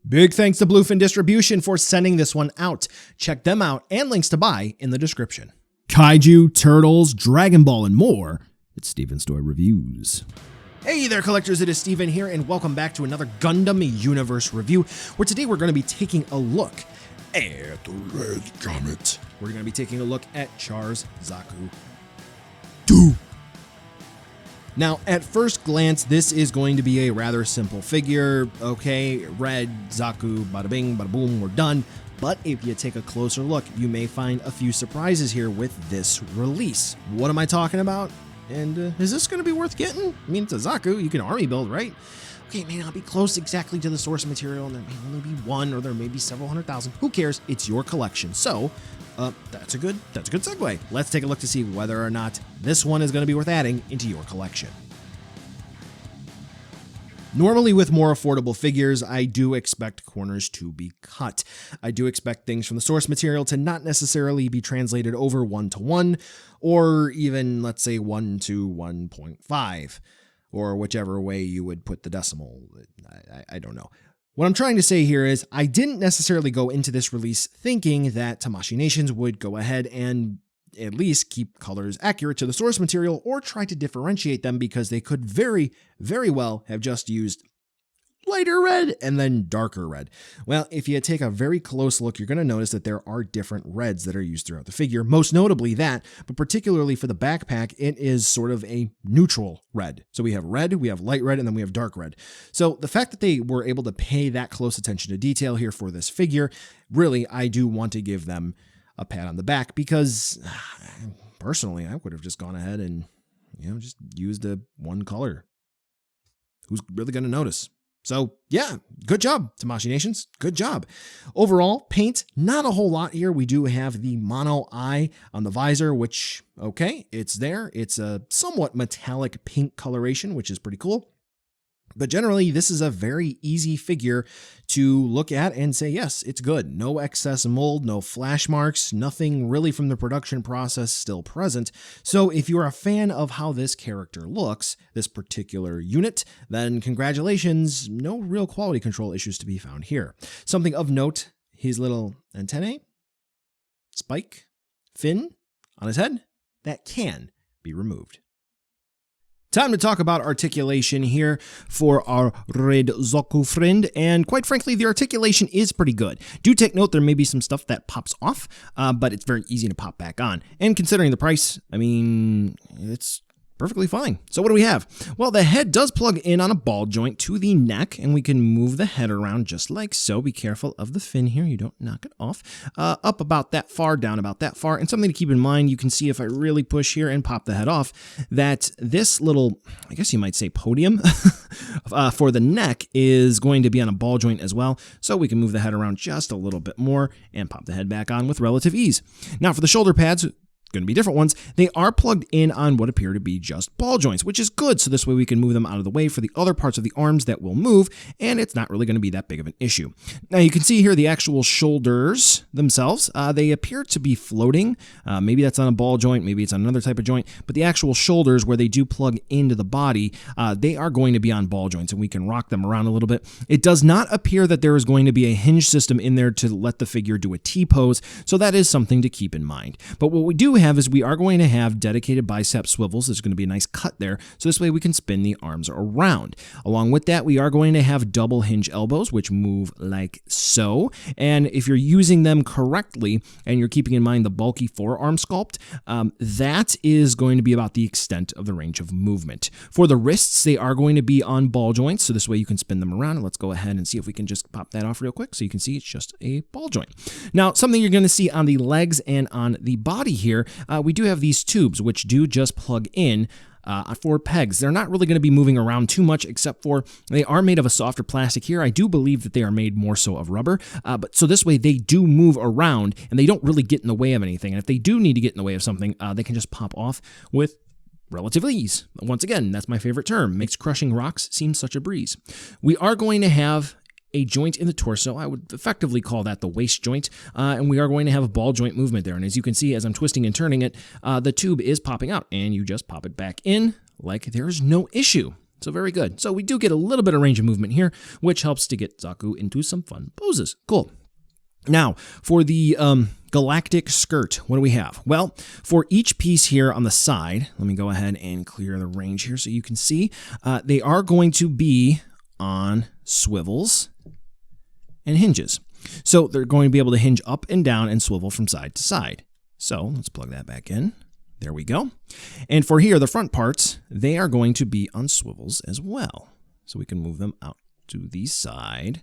Big thanks to Bluefin Distribution for sending this one out. Check them out and links to buy in the description. Kaiju, turtles, Dragon Ball, and more. It's Steven's Toy Reviews. Hey there, collectors, it is Steven here, and welcome back to another Gundam Universe review, where today we're going to be taking a look at the Red Comet. We're going to be taking a look at Char's Zaku 2. Now, at first glance, this is going to be a rather simple figure. Okay, red, Zaku, bada bing, bada boom, we're done. But if you take a closer look, you may find a few surprises here with this release. What am I talking about? And is this going to be worth getting? I mean, it's a Zaku, you can army build, right? Okay, it may not be close exactly to the source material, and there may only be one, or there may be several 100,000. Who cares? It's your collection. So, that's a good segue. Let's take a look to see whether or not this one is going to be worth adding into your collection. Normally, with more affordable figures, I do expect corners to be cut. I do expect things from the source material to not necessarily be translated over 1-to-1, or even, let's say, 1 to 1.5, or whichever way you would put the decimal. I don't know. What I'm trying to say here is I didn't necessarily go into this release thinking that Tamashii Nations would go ahead and at least keep colors accurate to the source material or try to differentiate them, because they could very, very well have just used lighter red and then darker red. Well, if you take a very close look, you're going to notice that there are different reds that are used throughout the figure, most notably that, but particularly for the backpack, it is sort of a neutral red. So we have red, we have light red, and then we have dark red. So the fact that they were able to pay that close attention to detail here for this figure, really, I do want to give them a pat on the back, because personally, I would have just gone ahead and, just used a one color. Who's really going to notice? So yeah, good job, Tamashii Nations. Good job. Overall, paint, not a whole lot here. We do have the mono eye on the visor, which, okay, it's there. It's a somewhat metallic pink coloration, which is pretty cool. But generally, this is a very easy figure to look at and say, yes, it's good. No excess mold, no flash marks, nothing really from the production process still present. So if you're a fan of how this character looks, this particular unit, then congratulations, no real quality control issues to be found here. Something of note, his little antennae, spike, fin on his head, that can be removed. Time to talk about articulation here for our Red Zaku friend, and quite frankly, the articulation is pretty good. Do take note, there may be some stuff that pops off, but it's very easy to pop back on. And considering the price, I mean, it's perfectly fine. So what do we have? Well, the head does plug in on a ball joint to the neck, and we can move the head around just like so. Be careful of the fin here, you don't knock it off. Up about that far, down about that far. And something to keep in mind, you can see if I really push here and pop the head off, that this little, I guess you might say podium, for the neck is going to be on a ball joint as well. So we can move the head around just a little bit more and pop the head back on with relative ease. Now for the shoulder pads, going to be different ones. They are plugged in on what appear to be just ball joints, which is good. So this way we can move them out of the way for the other parts of the arms that will move, and it's not really going to be that big of an issue. Now you can see here the actual shoulders themselves. They appear to be floating. Maybe that's on a ball joint, maybe it's on another type of joint, but the actual shoulders where they do plug into the body, they are going to be on ball joints, and we can rock them around a little bit. It does not appear that there is going to be a hinge system in there to let the figure do a T-pose, so that is something to keep in mind. But what we do have is we are going to have dedicated bicep swivels. There's going to be a nice cut there, so this way we can spin the arms around. Along with that, we are going to have double hinge elbows, which move like so. And if you're using them correctly and you're keeping in mind the bulky forearm sculpt, that is going to be about the extent of the range of movement. For the wrists, they are going to be on ball joints, so this way you can spin them around. And let's go ahead and see if we can just pop that off real quick so you can see it's just a ball joint. Now, something you're going to see on the legs and on the body here, we do have these tubes which do just plug in for pegs. They're not really going to be moving around too much, except for they are made of a softer plastic here. I do believe that they are made more so of rubber, but so this way they do move around and they don't really get in the way of anything. And if they do need to get in the way of something, they can just pop off with relative ease. Once again, that's my favorite term. Makes crushing rocks seem such a breeze. We are going to have a joint in the torso. I would effectively call that the waist joint, and we are going to have a ball joint movement there. And as you can see, as I'm twisting and turning it, the tube is popping out, and you just pop it back in like there's no issue. So very good. So we do get a little bit of range of movement here, which helps to get Zaku into some fun poses. Cool. Now, for the galactic skirt, what do we have? Well, for each piece here on the side, let me go ahead and clear the range here so you can see. They are going to be on swivels and hinges. So they're going to be able to hinge up and down and swivel from side to side. So let's plug that back in. There we go. And for here, the front parts, they are going to be on swivels as well. So we can move them out to the side.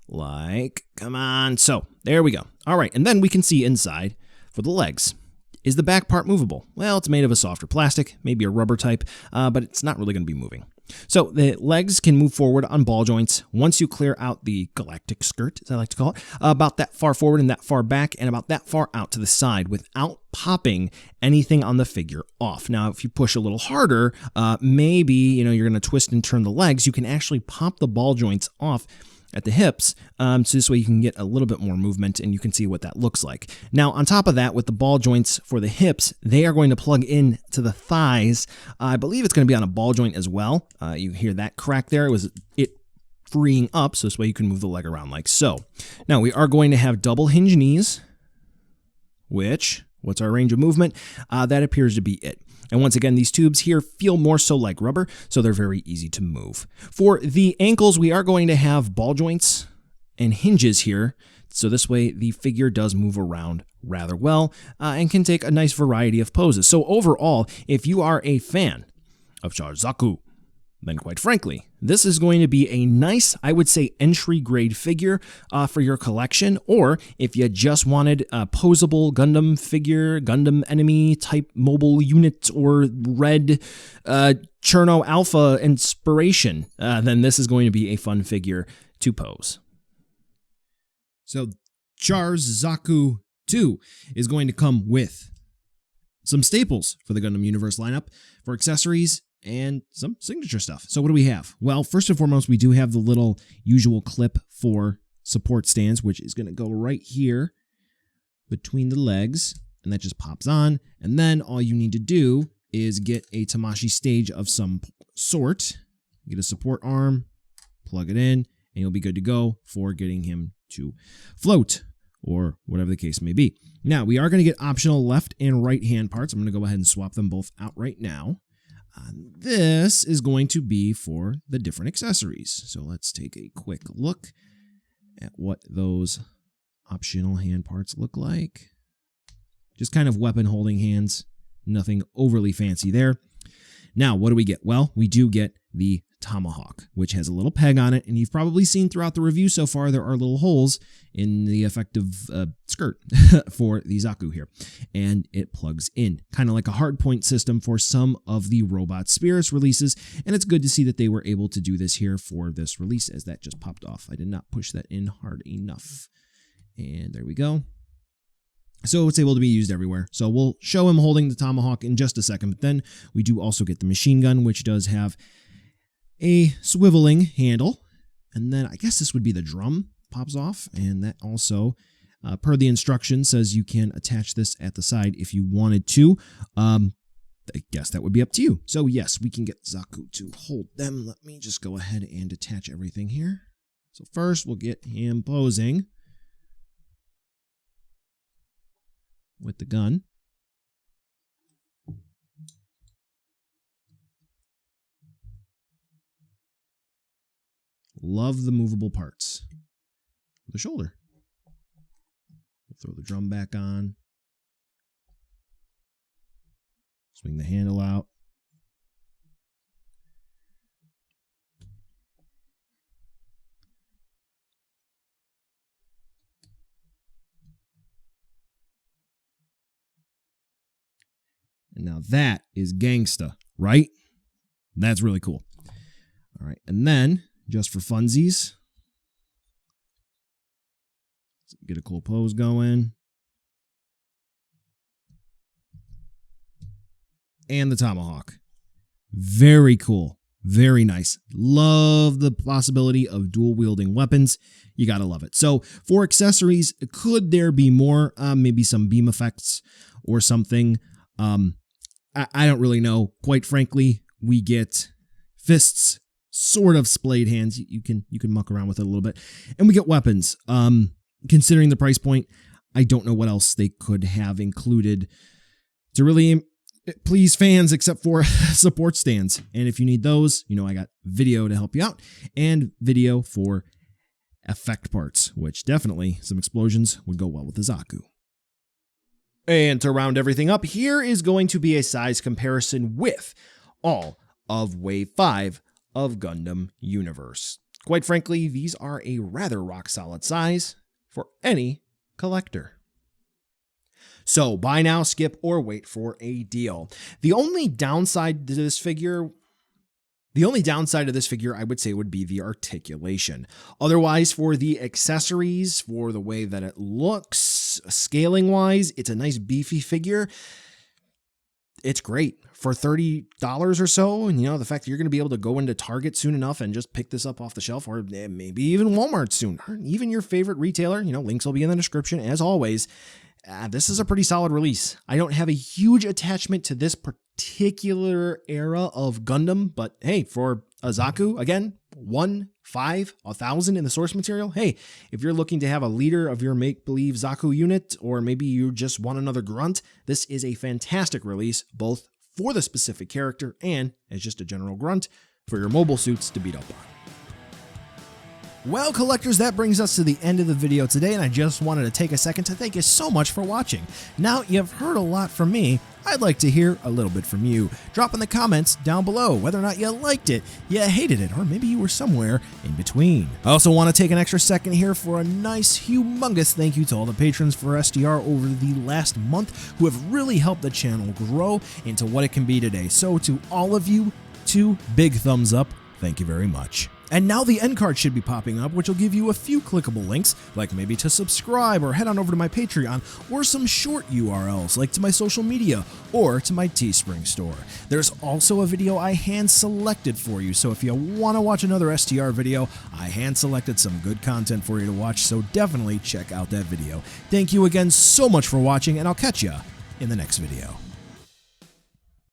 Like, come on. So there we go. All right. And then we can see inside for the legs. Is the back part movable? Well, it's made of a softer plastic, maybe a rubber type, but it's not really going to be moving. So the legs can move forward on ball joints once you clear out the galactic skirt, as I like to call it, about that far forward and that far back and about that far out to the side without popping anything on the figure off. Now, if you push a little harder, maybe you're going to twist and turn the legs. You can actually pop the ball joints off at the hips, so this way you can get a little bit more movement and you can see what that looks like. Now, on top of that, with the ball joints for the hips, they are going to plug in to the thighs. I believe it's going to be on a ball joint as well. You hear that crack there. It was freeing up, so this way you can move the leg around like so. Now, we are going to have double hinge knees, which, what's our range of movement? That appears to be it. And once again, these tubes here feel more so like rubber, so they're very easy to move. For the ankles, we are going to have ball joints and hinges here, so this way the figure does move around rather well and can take a nice variety of poses. So overall, if you are a fan of Char Zaku, then quite frankly, this is going to be a nice, I would say, entry-grade figure for your collection. Or if you just wanted a posable Gundam figure, Gundam enemy type mobile unit, or red Cherno Alpha inspiration, then this is going to be a fun figure to pose. So Char's Zaku 2 is going to come with some staples for the Gundam Universe lineup for accessories and some signature stuff. So what do we have? Well, first and foremost, we do have the little usual clip for support stands, which is going to go right here between the legs, and that just pops on. And then all you need to do is get a Tamashii stage of some sort, get a support arm, plug it in, and you'll be good to go for getting him to float, or whatever the case may be. Now, we are going to get optional left and right hand parts. I'm going to go ahead and swap them both out right now. This is going to be for the different accessories. So let's take a quick look at what those optional hand parts look like. Just kind of weapon holding hands, nothing overly fancy there. Now, what do we get? Well, we do get the tomahawk, which has a little peg on it, and you've probably seen throughout the review so far there are little holes in the effective skirt for the Zaku here, and it plugs in, kind of like a hardpoint system for some of the Robot Spirits releases, and it's good to see that they were able to do this here for this release, as that just popped off. I did not push that in hard enough, and there we go. So it's able to be used everywhere. So we'll show him holding the tomahawk in just a second, but then we do also get the machine gun, which does have a swiveling handle, and then I guess this would be the drum pops off, and that also, per the instructions, says you can attach this at the side if you wanted to. I guess that would be up to you. So yes, we can get Zaku to hold them. Let me just go ahead and attach everything here. So first we'll get him posing with the gun. Love the movable parts. The shoulder. We'll throw the drum back on. Swing the handle out. And now that is gangsta, right? That's really cool. All right, and then just for funsies, let's get a cool pose going. And the tomahawk. Very cool. Very nice. Love the possibility of dual wielding weapons. You gotta love it. So for accessories, could there be more? Maybe some beam effects or something. I don't really know. Quite frankly, we get fists, sort of splayed hands. You can muck around with it a little bit. And we get weapons. Considering the price point, I don't know what else they could have included to really please fans except for support stands. And if you need those, I got video to help you out and video for effect parts, which definitely some explosions would go well with the Zaku. And to round everything up, here is going to be a size comparison with all of Wave 5 of Gundam Universe. Quite frankly, these are a rather rock solid size for any collector. So buy now, skip, or wait for a deal. The only downside of this figure, I would say, would be the articulation. Otherwise, for the accessories, for the way that it looks, scaling wise, it's a nice beefy figure. It's great for $30 or so. And the fact that you're going to be able to go into Target soon enough and just pick this up off the shelf, or maybe even Walmart soon, or even your favorite retailer, links will be in the description as always. This is a pretty solid release. I don't have a huge attachment to this particular era of Gundam, but hey, for a Zaku, again, 1, 5, 1,000 in the source material. Hey, if you're looking to have a leader of your make-believe Zaku unit, or maybe you just want another grunt, this is a fantastic release, both for the specific character and as just a general grunt for your mobile suits to beat up on. Well, collectors, that brings us to the end of the video today, and I just wanted to take a second to thank you so much for watching. Now you've heard a lot from me, I'd like to hear a little bit from you. Drop in the comments down below whether or not you liked it, you hated it, or maybe you were somewhere in between. I also want to take an extra second here for a nice, humongous thank you to all the patrons for SDR over the last month who have really helped the channel grow into what it can be today. So to all of you, 2 big thumbs up. Thank you very much. And now the end card should be popping up, which will give you a few clickable links, like maybe to subscribe or head on over to my Patreon, or some short URLs like to my social media or to my Teespring store. There's also a video I hand selected for you, so if you want to watch another STR video, I hand selected some good content for you to watch, so definitely check out that video. Thank you again so much for watching, and I'll catch ya in the next video.